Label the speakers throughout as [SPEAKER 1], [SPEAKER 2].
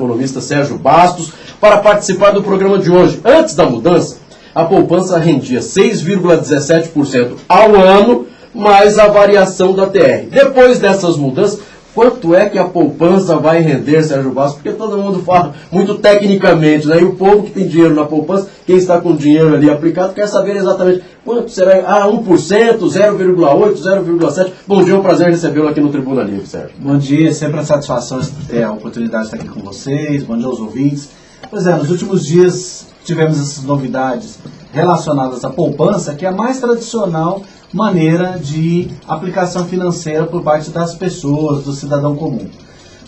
[SPEAKER 1] economista Sérgio Bastos, para participar do programa de hoje. Antes da mudança, a poupança rendia 6,17% ao ano, mais a variação da TR. Depois dessas mudanças, quanto é que a poupança vai render, Sérgio Bastos? Porque todo mundo fala muito tecnicamente, né? E o povo que tem dinheiro na poupança, quem está com dinheiro ali aplicado, quer saber exatamente quanto será. 1%, 0,8%, 0,7%. Bom dia, é um prazer recebê-lo aqui no Tribuna Livre, Sérgio.
[SPEAKER 2] Bom dia, sempre uma satisfação ter a oportunidade de estar aqui com vocês. Bom dia aos ouvintes. Pois é, nos últimos dias tivemos essas novidades relacionadas à poupança, que é a mais tradicional maneira de aplicação financeira por parte das pessoas, do cidadão comum.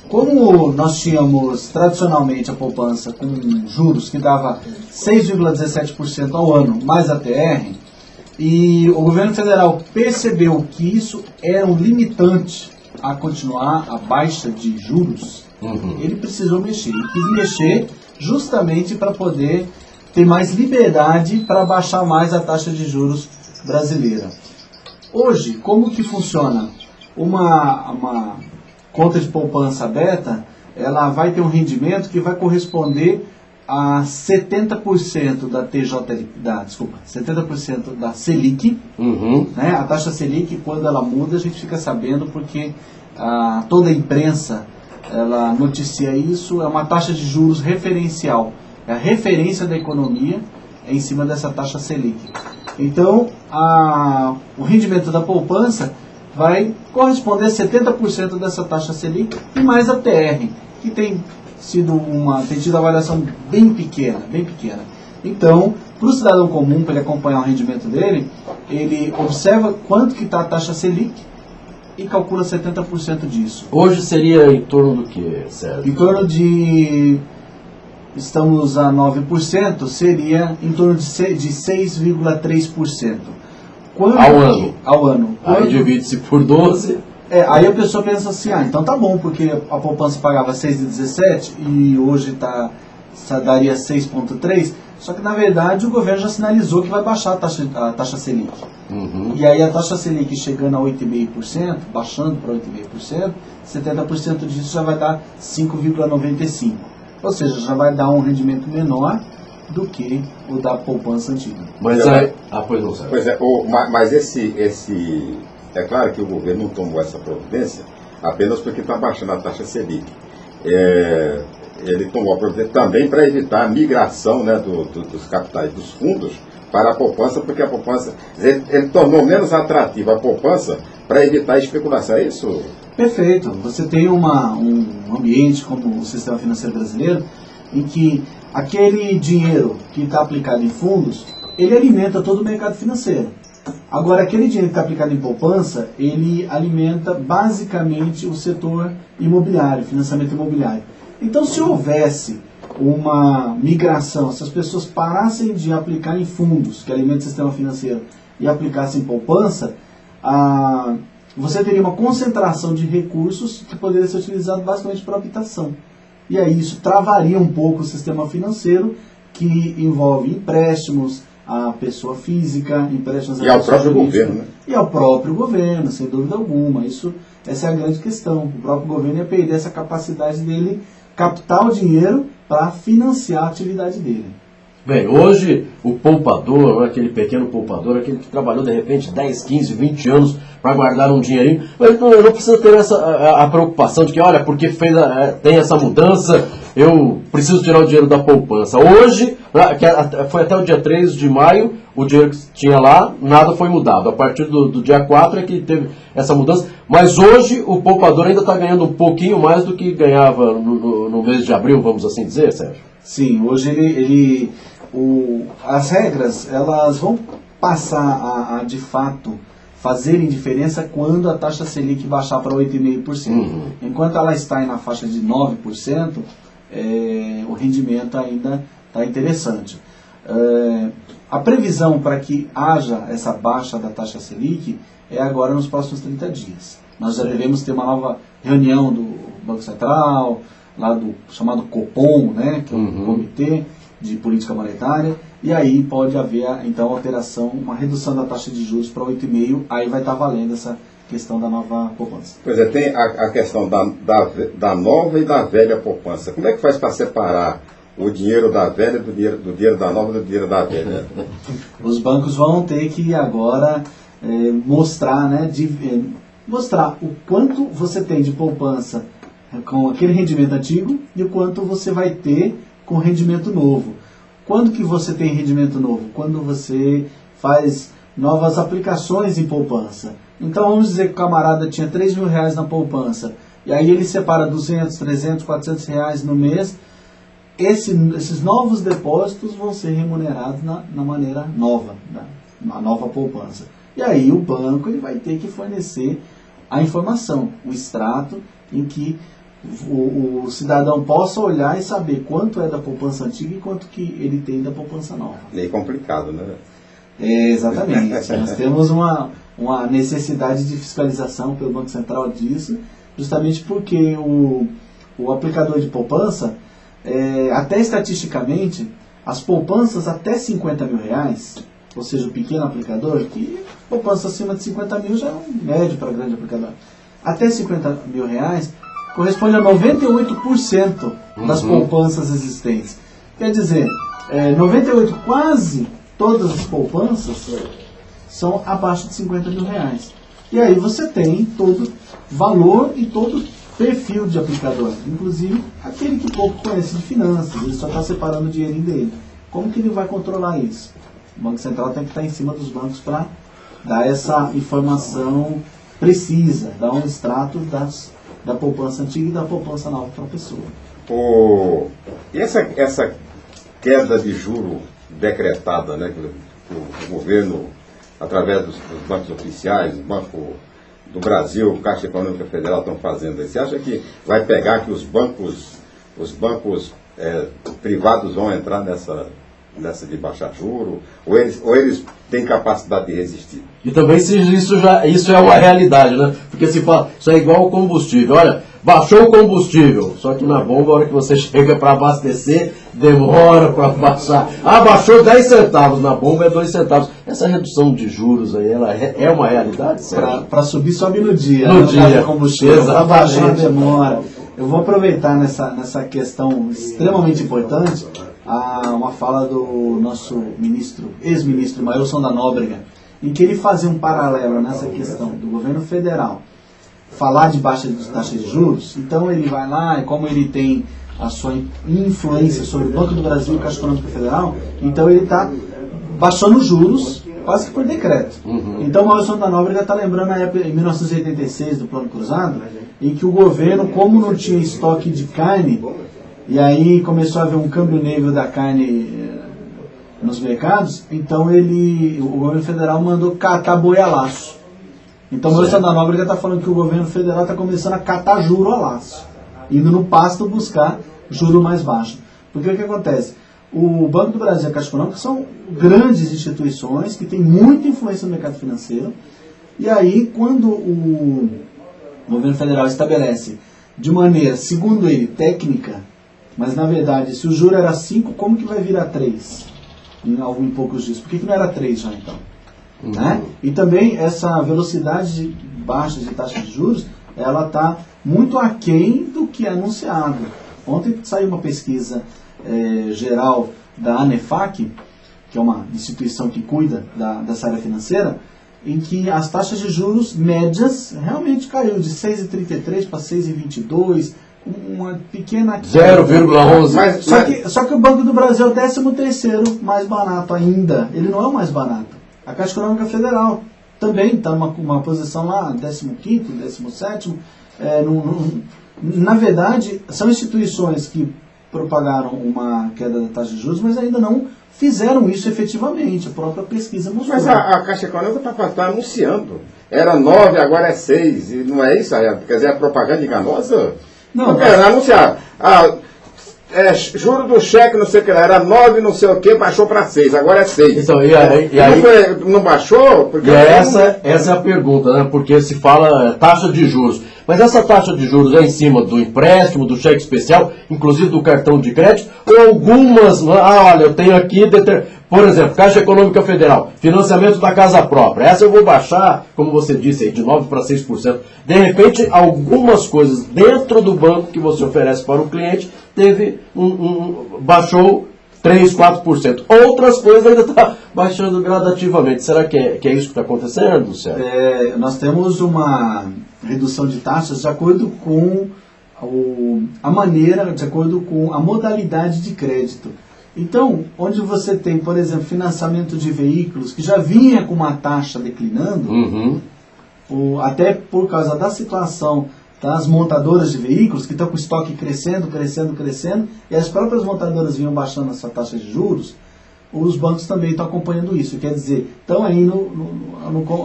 [SPEAKER 2] Como nós tínhamos tradicionalmente a poupança com juros que dava 6,17% ao ano, mais a TR, e o governo federal percebeu que isso era um limitante a continuar a baixa de juros, ele precisou mexer. Ele quis mexer justamente para poder ter mais liberdade para baixar mais a taxa de juros brasileira. Hoje, como que funciona? Uma conta de poupança aberta, ela vai ter um rendimento que vai corresponder a 70% da 70% da Selic. Né? A taxa Selic, quando ela muda, a gente fica sabendo porque toda a imprensa ela noticia isso. É uma taxa de juros referencial, é a referência da economia em cima dessa taxa Selic. Então, o rendimento da poupança vai corresponder a 70% dessa taxa Selic e mais a TR, que tem tido uma avaliação bem pequena. Então, para o cidadão comum, para ele acompanhar o rendimento dele, ele observa quanto que está a taxa Selic e calcula 70% disso.
[SPEAKER 1] Hoje seria em torno do que, Sérgio?
[SPEAKER 2] Em torno de... Estamos a 9%, seria em torno de 6,3%.
[SPEAKER 1] Ao ano. Aí divide-se por 12.
[SPEAKER 2] Aí a pessoa pensa assim, então tá bom, porque a poupança pagava 6,17 e hoje daria 6,3, só que na verdade o governo já sinalizou que vai baixar a taxa Selic. E aí a taxa Selic chegando a 8,5%, baixando para 8,5%, 70% disso já vai dar 5,95%. Ou seja, já vai dar um rendimento menor do que o da poupança antiga.
[SPEAKER 1] Mas
[SPEAKER 3] mas é claro que o governo não tomou essa providência apenas porque está baixando a taxa Selic. Ele tomou a providência também para evitar a migração, né, dos capitais, dos fundos para a poupança, porque a poupança, ele tornou menos atrativa a poupança para evitar a especulação, é isso?
[SPEAKER 2] Perfeito. Você tem um ambiente como o sistema financeiro brasileiro, em que aquele dinheiro que está aplicado em fundos, ele alimenta todo o mercado financeiro. Agora, aquele dinheiro que está aplicado em poupança, ele alimenta basicamente o setor imobiliário, financiamento imobiliário. Então, se houvesse uma migração, se as pessoas parassem de aplicar em fundos que alimentam o sistema financeiro e aplicassem em poupança, você teria uma concentração de recursos que poderia ser utilizado basicamente para habitação. E aí isso travaria um pouco o sistema financeiro, que envolve empréstimos à pessoa física, empréstimos
[SPEAKER 3] e ao próprio governo, né?
[SPEAKER 2] E ao próprio governo, sem dúvida alguma. Essa é a grande questão. O próprio governo ia perder essa capacidade dele captar o dinheiro para financiar a atividade dele.
[SPEAKER 1] Bem, hoje o poupador, aquele pequeno poupador, aquele que trabalhou de repente 10, 15, 20 anos para guardar um dinheirinho, ele não precisa ter a preocupação de que, olha, porque tem essa mudança, eu preciso tirar o dinheiro da poupança. Hoje, foi até o dia 3 de maio, o dinheiro que tinha lá, nada foi mudado. A partir do dia 4 é que teve essa mudança, mas hoje o poupador ainda está ganhando um pouquinho mais do que ganhava no mês de abril, vamos assim dizer, Sérgio?
[SPEAKER 2] Sim, hoje as regras elas vão passar a de fato fazerem diferença quando a taxa Selic baixar para 8,5%. Enquanto ela está aí na faixa de 9%, o rendimento ainda está interessante. A previsão para que haja essa baixa da taxa Selic é agora nos próximos 30 dias. Nós já devemos ter uma nova reunião do Banco Central, lá do chamado Copom, né, que é um comitê de política monetária, e aí pode haver então alteração, uma redução da taxa de juros para 8,5%, aí vai estar valendo questão da nova poupança.
[SPEAKER 3] Pois é, tem a questão da nova e da velha poupança. Como é que faz para separar o dinheiro da velha do dinheiro da nova e do dinheiro da velha?
[SPEAKER 2] Os bancos vão ter que agora mostrar, né, mostrar o quanto você tem de poupança com aquele rendimento antigo e o quanto você vai ter com rendimento novo. Quando que você tem rendimento novo? Quando você faz novas aplicações em poupança. Então vamos dizer que o camarada tinha R$3.000 na poupança, e aí ele separa 200, 300, 400 reais no mês. Esses novos depósitos vão ser remunerados na maneira nova, na nova poupança. E aí o banco ele vai ter que fornecer a informação, o extrato em que o cidadão possa olhar e saber quanto é da poupança antiga e quanto que ele tem da poupança nova.
[SPEAKER 3] Meio complicado, né?
[SPEAKER 2] Exatamente. Nós temos uma necessidade de fiscalização pelo Banco Central disso, justamente porque o aplicador de poupança, até estatisticamente, as poupanças até R$50.000, ou seja, o pequeno aplicador, que poupança acima de 50 mil já é um médio para grande aplicador, até R$50.000 corresponde a 98% das poupanças existentes. Quer dizer, 98%, quase todas as poupanças são abaixo de R$50.000. E aí você tem todo valor e todo perfil de aplicador, inclusive aquele que pouco conhece de finanças, ele só está separando o dinheirinho dele. Como que ele vai controlar isso? O Banco Central tem que estar em cima dos bancos para dar essa informação precisa, dar um extrato da poupança antiga e da poupança nova para a pessoa.
[SPEAKER 3] E essa queda de juro decretada, né, que o governo, através dos bancos oficiais, o Banco do Brasil, Caixa Econômica Federal estão fazendo isso, você acha que vai pegar que os bancos privados vão entrar nessa de baixar juro, ou eles têm capacidade de resistir?
[SPEAKER 1] E também se isso é uma realidade, né? Porque se fala, isso é igual ao combustível. Olha, baixou o combustível, só que na bomba, a hora que você chega para abastecer, demora para baixar. Ah, baixou 10 centavos, na bomba é 2 centavos. Essa redução de juros aí, ela é uma realidade?
[SPEAKER 2] Para subir, sobe no dia.
[SPEAKER 1] No dia.
[SPEAKER 2] Combustível. Para baixar, demora. Eu vou aproveitar nessa questão extremamente importante uma fala do nosso ex-ministro Mailson da Nóbrega, em que ele fazia um paralelo nessa questão do governo federal falar de baixa de taxa de juros. Então ele vai lá, e como ele tem a sua influência sobre o Banco do Brasil e a Caixa Econômica Federal, então ele está baixando os juros quase que por decreto. Então o Mailson da Nóbrega está lembrando a época, em 1986, do Plano Cruzado, em que o governo, como não tinha estoque de carne, e aí começou a haver um câmbio negro da carne nos mercados, então o governo federal mandou catar boi a laço. Então o Mailson da Nóbrega está falando que o governo federal está começando a catar juro a laço, indo no pasto buscar juro mais baixo. Porque o que acontece? O Banco do Brasil e a Caixa Econômica são grandes instituições que têm muita influência no mercado financeiro, e aí quando o governo federal estabelece de maneira, segundo ele, técnica, mas na verdade, se o juro era 5, como que vai virar 3 em poucos dias? Por que não era 3 já então? Né? E também essa velocidade baixa de taxa de juros, ela está muito aquém do que é anunciado. Ontem saiu uma pesquisa geral da ANEFAC, que é uma instituição que cuida dessa área financeira, em que as taxas de juros médias realmente caiu de 6,33 para 6,22, uma pequena
[SPEAKER 1] 0,11.
[SPEAKER 2] Só que o Banco do Brasil é o 13º mais barato ainda. Ele não é o mais barato. A Caixa Econômica Federal também está numa posição lá, 15º, 17º. Na verdade, são instituições que propagaram uma queda da taxa de juros, mas ainda não fizeram isso efetivamente. A própria pesquisa mostrou.
[SPEAKER 3] Mas a Caixa Econômica está anunciando. Era 9, agora é 6. E não é isso? Quer dizer, a propaganda enganosa? Não anunciar. Juro do cheque, não sei o que lá, era 9, não sei o que, baixou para 6, agora é 6.
[SPEAKER 1] Então, e aí
[SPEAKER 3] não baixou? Porque
[SPEAKER 1] essa é a pergunta, né? Porque se fala taxa de juros. Mas essa taxa de juros é em cima do empréstimo, do cheque especial, inclusive do cartão de crédito, ou algumas, olha, eu tenho aqui, por exemplo, Caixa Econômica Federal, financiamento da casa própria, essa eu vou baixar, como você disse aí, de 9% para 6%. De repente, algumas coisas dentro do banco que você oferece para o cliente, baixou 3%, 4%. Outras coisas ainda está baixando gradativamente. Será que é isso que está acontecendo, Sérgio?
[SPEAKER 2] Nós temos uma redução de taxas de acordo com a maneira, de acordo com a modalidade de crédito. Então, onde você tem, por exemplo, financiamento de veículos, que já vinha com uma taxa declinando, até por causa da situação das montadoras de veículos, que estão com o estoque crescendo, e as próprias montadoras vinham baixando essa taxa de juros, os bancos também estão acompanhando isso. Quer dizer, estão aí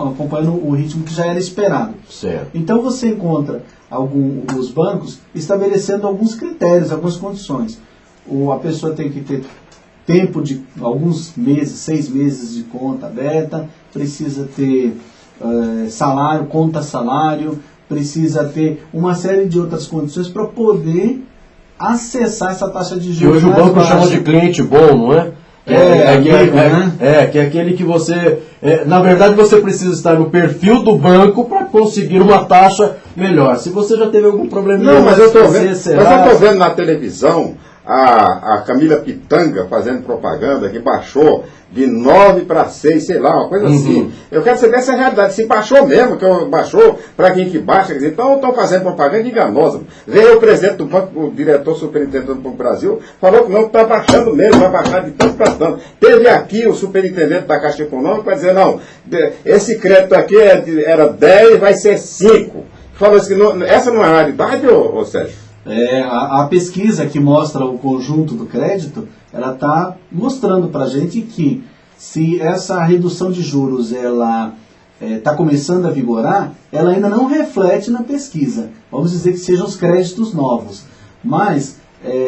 [SPEAKER 2] acompanhando o ritmo que já era esperado.
[SPEAKER 1] Certo.
[SPEAKER 2] Então você encontra os bancos estabelecendo alguns critérios, algumas condições. A pessoa tem que ter tempo de alguns meses, 6 meses de conta aberta, precisa ter salário, conta salário, precisa ter uma série de outras condições para poder acessar essa taxa de juros.
[SPEAKER 1] E hoje o banco chama de cliente bom, não é? Que é aquele que você... na verdade, você precisa estar no perfil do banco para conseguir uma taxa melhor. Se você já teve algum probleminha...
[SPEAKER 3] Não, mas eu estou vendo na televisão a Camila Pitanga fazendo propaganda que baixou de 9 para 6, sei lá, uma coisa assim. Eu quero saber essa realidade, se baixou mesmo, que baixou para quem que baixa, quer dizer, então estão fazendo propaganda enganosa. Veio o presidente do banco, o diretor superintendente do Banco do Brasil, falou que não, está baixando mesmo, vai baixar de tanto para tanto. Teve aqui o superintendente da Caixa Econômica para dizer, não, esse crédito aqui era 10, vai ser 5. Falou assim, essa não é a realidade, ô Sérgio?
[SPEAKER 2] A pesquisa que mostra o conjunto do crédito, ela está mostrando para a gente que se essa redução de juros ela está começando a vigorar, ela ainda não reflete na pesquisa. Vamos dizer que sejam os créditos novos. Mas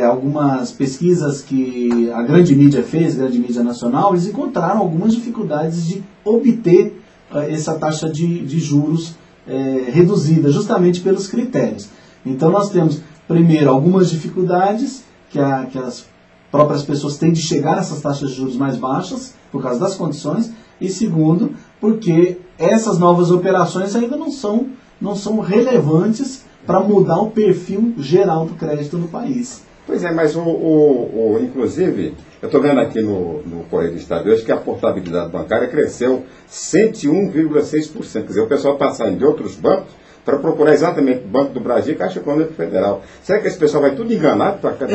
[SPEAKER 2] algumas pesquisas que a grande mídia fez, a grande mídia nacional, eles encontraram algumas dificuldades de obter essa taxa de juros reduzida, justamente pelos critérios. Então nós temos, primeiro, algumas dificuldades que as próprias pessoas têm de chegar a essas taxas de juros mais baixas, por causa das condições, e segundo, porque essas novas operações ainda não são relevantes para mudar o perfil geral do crédito no país.
[SPEAKER 3] Pois é, mas inclusive, eu estou vendo aqui no Correio do Estado hoje que a portabilidade bancária cresceu 101,6%. Quer dizer, o pessoal está saindo de outros bancos para procurar exatamente o Banco do Brasil e Caixa Econômica Federal. Será que esse pessoal vai tudo enganado? Está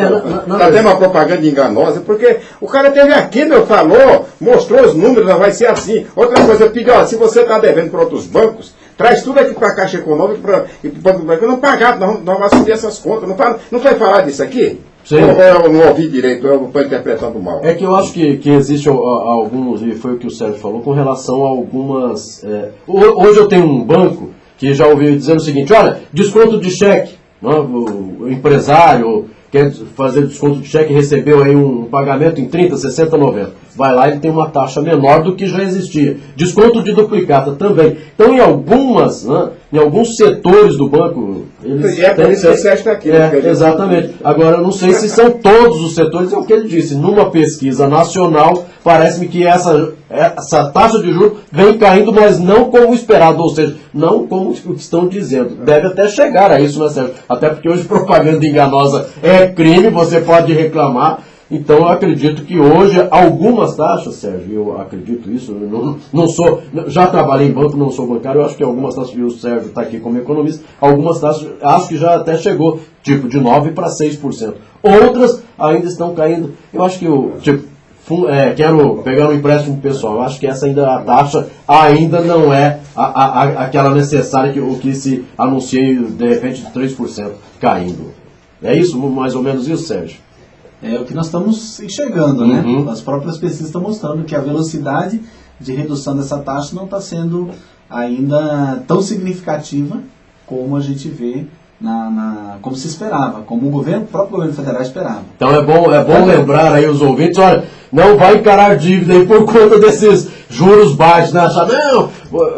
[SPEAKER 3] tendo uma propaganda enganosa? Porque o cara teve aqui, falou, mostrou os números, vai ser assim. Outra coisa, eu pedi, se você está devendo para outros bancos, traz tudo aqui para a Caixa Econômica e para o Banco do Brasil. Não pagar, nós vamos assumir essas contas. Não vai falar disso aqui? Sim. Eu não ouvi direito, eu estou interpretando mal.
[SPEAKER 1] É que eu acho que existe alguns, e foi o que o Sérgio falou, com relação a algumas... hoje eu tenho um banco que já ouvi dizendo o seguinte, olha, desconto de cheque, o empresário quer fazer desconto de cheque, recebeu aí um pagamento em 30, 60, 90. Vai lá e ele tem uma taxa menor do que já existia. Desconto de duplicata também. Então, em alguns setores do banco...
[SPEAKER 3] Eles por isso que você está aqui.
[SPEAKER 1] Exatamente. Agora, eu não sei se são todos os setores, é o que ele disse. Numa pesquisa nacional, parece-me que essa taxa de juros vem caindo, mas não como esperado, ou seja, não como o que estão dizendo. Deve até chegar a isso, né, Sérgio? Até porque hoje propaganda enganosa é crime, você pode reclamar. Então eu acredito que hoje algumas taxas, Sérgio, eu acredito isso, não sou, já trabalhei em banco, não sou bancário, eu acho que algumas taxas, e o Sérgio está aqui como economista, algumas taxas, acho que já até chegou, tipo, de 9% para 6%. Outras ainda estão caindo, eu acho que quero pegar um empréstimo pessoal, eu acho que essa a taxa ainda não é aquela necessária que se anuncia de repente de 3% caindo. É isso, mais ou menos isso, Sérgio?
[SPEAKER 2] É o que nós estamos enxergando, né? As próprias pesquisas estão mostrando que a velocidade de redução dessa taxa não está sendo ainda tão significativa como a gente vê, como se esperava, como o próprio governo federal esperava.
[SPEAKER 1] Então é bom lembrar aí os ouvintes, olha, não vai encarar dívida aí por conta desses juros baixos, né? Achar, não,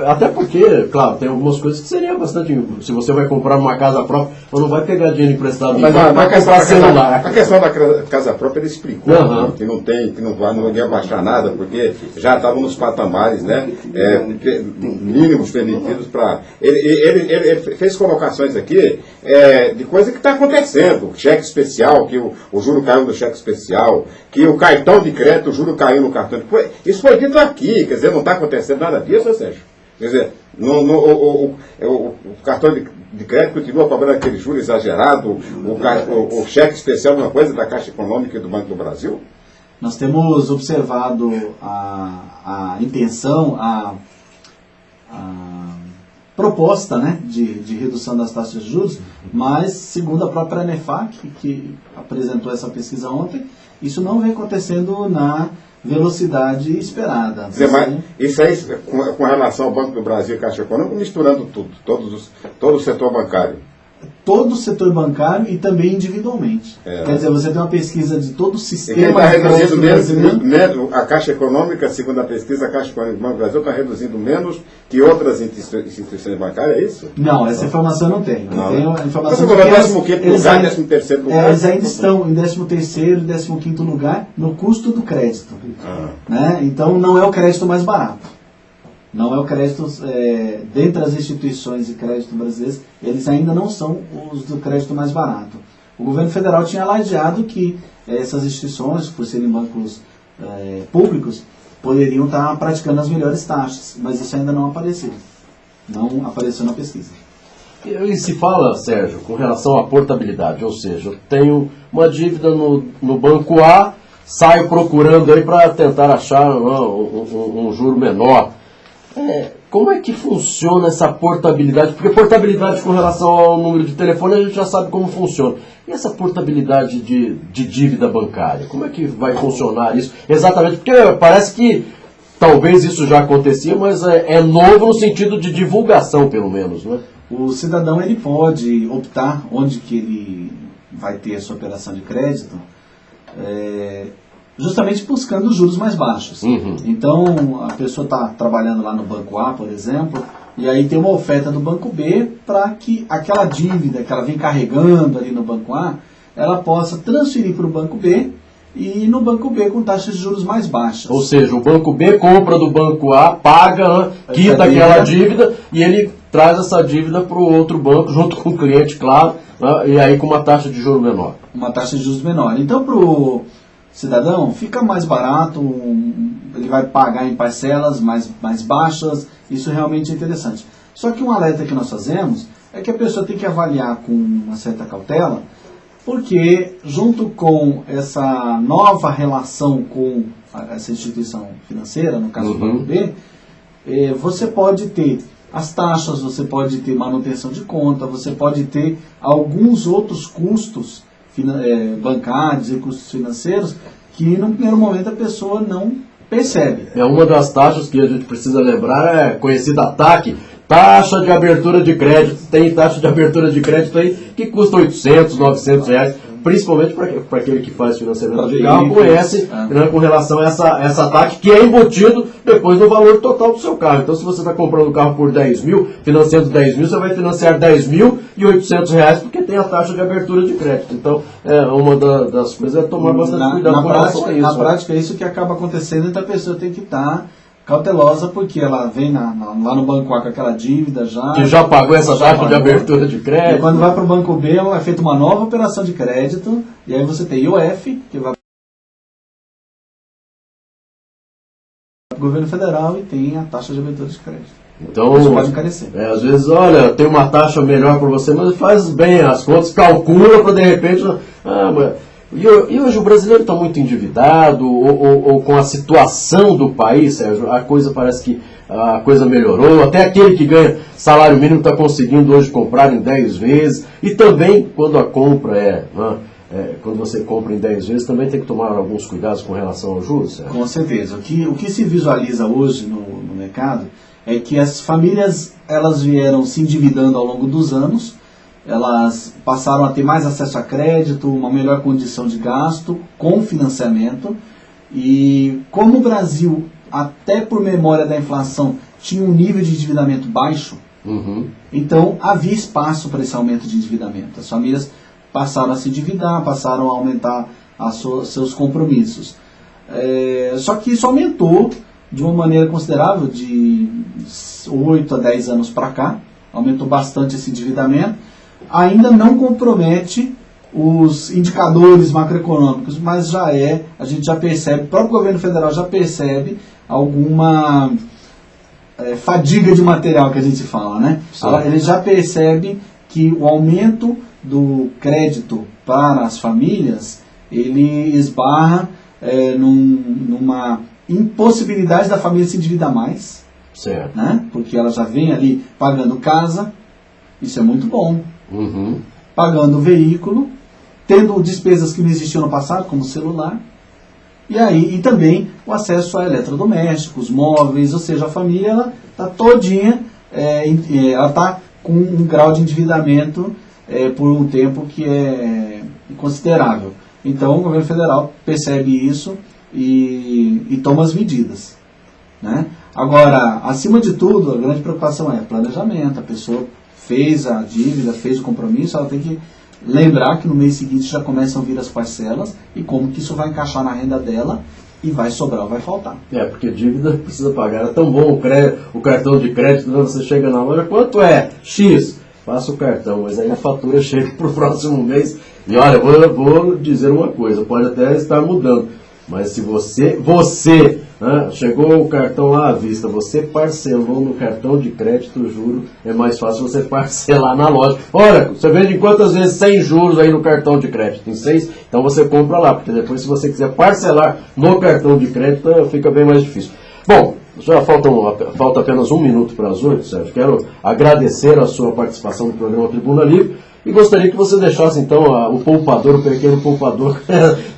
[SPEAKER 1] até porque, claro, tem algumas coisas que seria bastante, se você vai comprar uma casa própria, você não vai pegar dinheiro emprestado,
[SPEAKER 3] mas
[SPEAKER 1] vai comprar celular.
[SPEAKER 3] A questão da casa própria, ele explicou,
[SPEAKER 1] Uhum.
[SPEAKER 3] que não tem, que não ia baixar nada, porque já estavam nos patamares, né, mínimos permitidos para... Ele fez colocações aqui de coisa que está acontecendo, cheque especial, que o juro caiu no cheque especial, que o cartão de crédito, o juro caiu no cartão de crédito. Isso foi dito aqui, quer dizer, não está acontecendo nada disso, Sérgio? Quer dizer, o cartão de crédito continua cobrando aquele juro exagerado, o cheque especial, uma coisa da Caixa Econômica e do Banco do Brasil?
[SPEAKER 2] Nós temos observado a intenção, a proposta, né, de redução das taxas de juros, mas, segundo a própria ANEFAC, que apresentou essa pesquisa ontem, isso não vem acontecendo na velocidade esperada.
[SPEAKER 3] Mas isso aí, com relação ao Banco do Brasil e Caixa Econômica, misturando tudo, todo o setor bancário.
[SPEAKER 2] Todo o setor bancário e também individualmente. Quer dizer, você tem uma pesquisa de todo o sistema
[SPEAKER 3] está reduzindo
[SPEAKER 2] brasileiro.
[SPEAKER 3] menos, a Caixa Econômica, segundo a pesquisa, a Caixa Econômica do Banco do Brasil está reduzindo menos que outras instituições bancárias, é isso?
[SPEAKER 2] Não, essa informação eu não tenho. Eu tenho a informação
[SPEAKER 3] de que 15º lugar, 13º lugar.
[SPEAKER 2] Eles ainda estão em 13º e 15º lugar no custo do crédito. Né? Então não é o crédito mais barato. Não é o crédito, dentre as instituições de crédito brasileiras, eles ainda não são os do crédito mais barato. O governo federal tinha lajeado que essas instituições, por serem bancos públicos, poderiam estar praticando as melhores taxas, mas isso ainda não apareceu. Não apareceu na pesquisa.
[SPEAKER 1] E se fala, Sérgio, com relação à portabilidade, ou seja, eu tenho uma dívida no banco A, saio procurando aí para tentar achar um juro menor. Como é que funciona essa portabilidade? Porque portabilidade com relação ao número de telefone a gente já sabe como funciona. E essa portabilidade de dívida bancária? Como é que vai funcionar isso? Exatamente, porque parece que talvez isso já acontecia, mas é novo no sentido de divulgação, pelo menos, né?
[SPEAKER 2] O cidadão ele pode optar onde que ele vai ter a sua operação de crédito, justamente buscando juros mais baixos.
[SPEAKER 1] Uhum.
[SPEAKER 2] Então, a pessoa está trabalhando lá no Banco A, por exemplo, e aí tem uma oferta do Banco B para que aquela dívida que ela vem carregando ali no Banco A, ela possa transferir para o Banco B e no Banco B com taxas de juros mais baixas.
[SPEAKER 1] Ou seja, o Banco B compra do Banco A, paga, quita aquela dívida e ele traz essa dívida para o outro banco, junto com o cliente, claro, e aí com uma taxa de juros menor.
[SPEAKER 2] Uma taxa de juros menor. Então, para o cidadão, fica mais barato, ele vai pagar em parcelas mais baixas, isso realmente é interessante. Só que um alerta que nós fazemos é que a pessoa tem que avaliar com uma certa cautela, porque junto com essa nova relação com essa instituição financeira, no caso do Banco B, você pode ter as taxas, você pode ter manutenção de conta, você pode ter alguns outros custos bancários e custos financeiros que no primeiro momento a pessoa não percebe.
[SPEAKER 1] Uma das taxas que a gente precisa lembrar é conhecida TAC, taxa de abertura de crédito. Tem taxa de abertura de crédito aí que custa 800, 900 reais, principalmente para aquele que faz financiamento de carro, conhece, né, com relação a essa TAC que é embutido depois no valor total do seu carro. Então, se você está comprando o carro por 10 mil, financiando 10 mil, você vai financiar 10.800 reais, porque tem a taxa de abertura de crédito. Então, uma das coisas é tomar bastante cuidado com relação a isso.
[SPEAKER 2] Na prática, é isso que acaba acontecendo, então a pessoa tem que estar cautelosa, porque ela vem lá no Banco A com aquela dívida já...
[SPEAKER 1] Que já pagou essa taxa de abertura de crédito.
[SPEAKER 2] E quando vai para o Banco B, é feita uma nova operação de crédito, e aí você tem IOF, que vai para o governo federal, e tem a taxa de abertura de crédito.
[SPEAKER 1] Então,
[SPEAKER 2] isso pode encarecer.
[SPEAKER 1] Às vezes, olha, tem uma taxa melhor para você, mas faz bem as contas, calcula para de repente... E hoje o brasileiro está muito endividado, ou com a situação do país, Sérgio, a coisa parece que a coisa melhorou, até aquele que ganha salário mínimo está conseguindo hoje comprar em 10 vezes, e também quando a compra quando você compra em 10 vezes, também tem que tomar alguns cuidados com relação aos juros, Sérgio.
[SPEAKER 2] Com certeza. O que se visualiza hoje no mercado é que as famílias elas vieram se endividando ao longo dos anos, elas passaram a ter mais acesso a crédito, uma melhor condição de gasto com financiamento, E como o Brasil, até por memória da inflação, tinha um nível de endividamento baixo, então havia espaço para esse aumento de endividamento. As famílias passaram a se endividar, passaram a aumentar seus compromissos. Só que isso aumentou de uma maneira considerável, de 8 a 10 anos para cá, aumentou bastante esse endividamento. Ainda não compromete os indicadores macroeconômicos, mas a gente já percebe, o próprio governo federal já percebe alguma fadiga de material que a gente fala, né? Ele já percebe que o aumento do crédito para as famílias, ele esbarra numa impossibilidade da família se endividar mais,
[SPEAKER 1] certo,
[SPEAKER 2] né? Porque ela já vem ali pagando casa, isso é muito bom, pagando veículo, tendo despesas que não existiam no passado, como celular, e também o acesso a eletrodomésticos, móveis, ou seja, a família está todinha, ela está com um grau de endividamento por um tempo que é considerável. Então o governo federal percebe isso e toma as medidas, né? Agora, acima de tudo, a grande preocupação é planejamento. A pessoa fez a dívida, fez o compromisso, ela tem que lembrar que no mês seguinte já começam a vir as parcelas e como que isso vai encaixar na renda dela e vai sobrar ou vai faltar.
[SPEAKER 1] Porque dívida precisa pagar. É tão bom o cartão de crédito, né? Você chega na loja, quanto é? X. Passa o cartão, mas aí a fatura chega para o próximo mês. E olha, eu vou dizer uma coisa, pode até estar mudando, mas se você chegou o cartão lá à vista, você parcelou no cartão de crédito, juro, é mais fácil você parcelar na loja. Olha, você vende quantas vezes 100 juros aí no cartão de crédito? Em 6? Então você compra lá, porque depois se você quiser parcelar no cartão de crédito, fica bem mais difícil. Bom, já falta apenas 1 minuto para as 8, Sérgio. Quero agradecer a sua participação no programa Tribuna Livre e gostaria que você deixasse então o pequeno poupador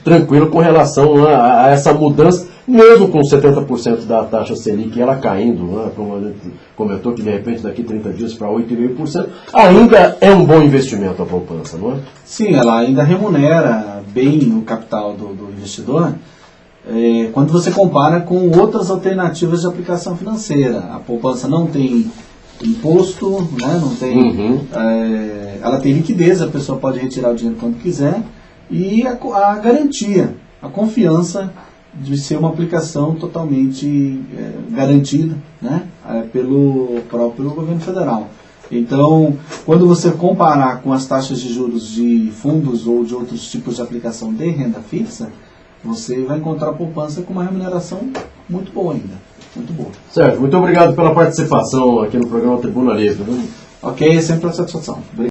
[SPEAKER 1] tranquilo com relação a essa mudança, mesmo com 70% da taxa Selic ela caindo, como a gente comentou que de repente daqui 30 dias para 8,5%, ainda é um bom investimento a poupança, não é?
[SPEAKER 2] Sim, ela ainda remunera bem o capital do investidor, quando você compara com outras alternativas de aplicação financeira. A poupança não tem imposto, né? Não tem, ela tem liquidez, a pessoa pode retirar o dinheiro quando quiser, e a garantia, a confiança de ser uma aplicação totalmente garantida, né? Pelo próprio governo federal. Então, quando você comparar com as taxas de juros de fundos ou de outros tipos de aplicação de renda fixa, você vai encontrar a poupança com uma remuneração muito boa ainda. Muito boa.
[SPEAKER 1] Sérgio, muito obrigado pela participação aqui no programa Tribuna Livre.
[SPEAKER 2] Ok, é sempre uma satisfação. Obrigado.